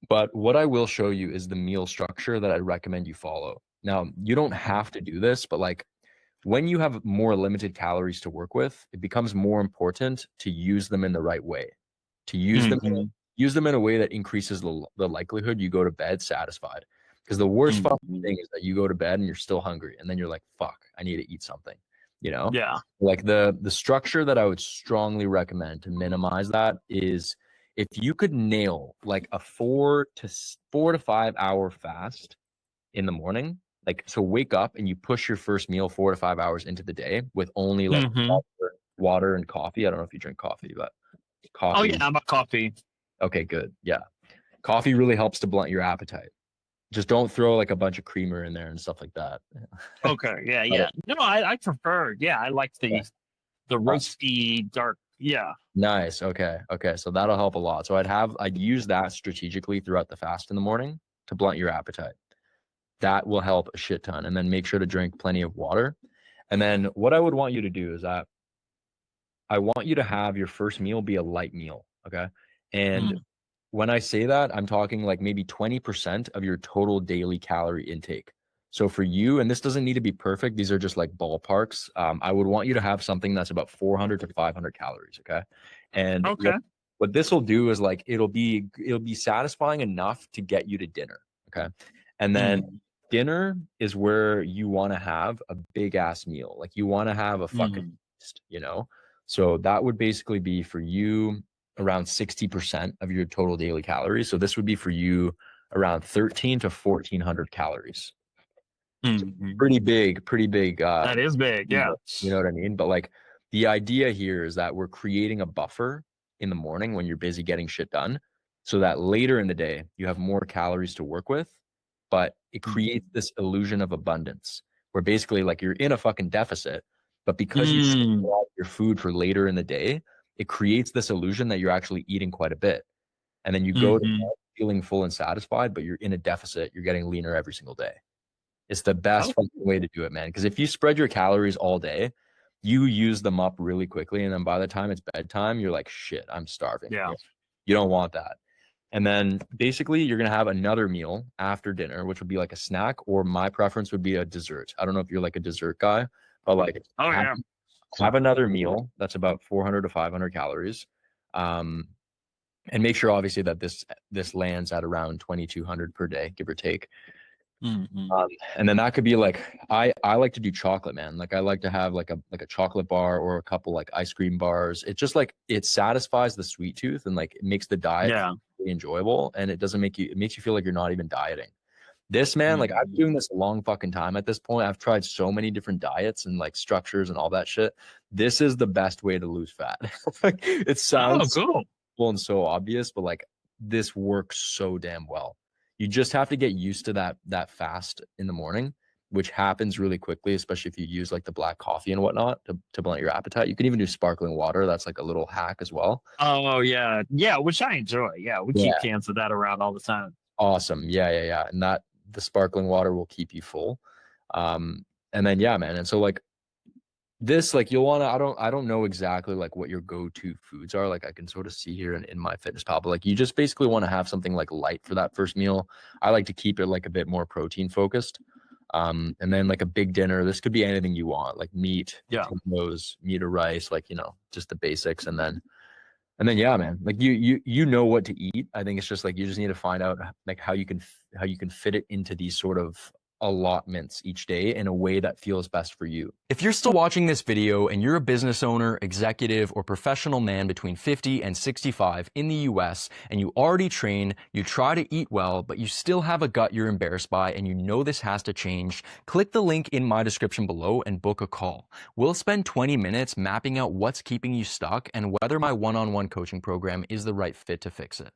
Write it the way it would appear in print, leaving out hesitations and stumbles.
But what I will show you is the meal structure that I recommend you follow. Now, you don't have to do this, but like when you have more limited calories to work with, it becomes more important to use them in the right way. To Hmm. use them in a way that increases the likelihood you go to bed satisfied. Because the worst fucking Hmm. thing is that you go to bed and you're still hungry, and then you're like, "Fuck, I need to eat something." You know, Yeah. like the structure that I would strongly recommend to minimize that is if you could nail like a 4 to 5 hour fast in the morning. Like, so wake up and you push your first meal 4 to 5 hours into the day with only like Hmm. water and coffee. I don't know if you drink coffee, but Oh yeah, coffee. I'm a coffee. Okay, good. Yeah. Coffee really helps to blunt your appetite. Just don't throw like a bunch of creamer in there and stuff like that. Okay, yeah, But yeah. No, I prefer. Yeah, I like yeah. the Uh, roasty dark. Yeah. nice. Okay. Okay. So that'll help a lot. So I'd use that strategically throughout the fast in the morning to blunt your appetite. That will help a shit ton. And then make sure to drink plenty of water. And then what I would want you to do is that I want you to have your first meal be a light meal. Okay. And Mm. when I say that, I'm talking like maybe 20% of your total daily calorie intake. So for you, and this doesn't need to be perfect, these are just like ballparks. I would want you to have something that's about 400 to 500 calories. Okay. And Okay. what this will do is like it'll be satisfying enough to get you to dinner. Okay. And then Mm. dinner is where you want to have a big ass meal. Like you want to have a fucking Mm. feast, you know? So that would basically be for you around 60% of your total daily calories. So this would be for you around 13 to 1400 calories. So Mm. pretty big That is big. Yeah. meal, you know what I mean? But like the idea here is that we're creating a buffer in the morning when you're busy getting shit done so that later in the day you have more calories to work with, but it creates this illusion of abundance where basically like you're in a fucking deficit, but because you save a Mm. lot of your food for later in the day, it creates this illusion that you're actually eating quite a bit. And then you go to Hmm. bed feeling full and satisfied, but you're in a deficit. You're getting leaner every single day. It's the best Oh, fucking way to do it, man. Because if you spread your calories all day, you use them up really quickly. And then by the time it's bedtime, you're like, shit, I'm starving. yeah. You don't want that. And then basically, you're going to have another meal after dinner, which would be like a snack, or my preference would be a dessert. I don't know if you're like a dessert guy, but like Oh yeah. have another meal that's about 400 to 500 calories. Um, and make sure obviously that this lands at around 2200 per day, give or take. Hmm. Um, and then that could be like I like to do chocolate, man. Like I like to have like a chocolate bar or a couple like ice cream bars. It just like it satisfies the sweet tooth and like it makes the diet Yeah. really enjoyable, and it makes you feel like you're not even dieting. This man, like I've been Hmm. doing this a long fucking time at this point. I've tried so many different diets and like structures and all that shit. This is the best way to lose fat. Like it Oh, sounds cool. simple and so obvious, but like this works so damn well. You just have to get used to that fast in the morning, which happens really quickly, especially if you use like the black coffee and whatnot to blunt your appetite. You can even do sparkling water. That's like a little hack as well. Oh yeah. Yeah, which I enjoy. Yeah, we keep Yeah. cans of that around all the time. Awesome. Yeah, yeah, yeah. And that the sparkling water will keep you full. And then yeah, man. And so like this, like you'll want to, I don't know exactly like what your go-to foods are. Like I can sort of see here in my fitness pal, but like you just basically want to have something like light for that first meal. I like to keep it like a bit more protein focused. And then like a big dinner, this could be anything you want, like meat, Yeah. potatoes, meat or rice, like, just the basics. And then yeah, man, like you know what to eat. I think it's just like you just need to find out like how you can fit it into these sort of allotments each day in a way that feels best for you. If you're still watching this video and you're a business owner, executive, or professional man between 50 and 65 in the US and you already train, you try to eat well, but you still have a gut you're embarrassed by and you know this has to change, click the link in my description below and book a call. We'll spend 20 minutes mapping out what's keeping you stuck and whether my one-on-one coaching program is the right fit to fix it.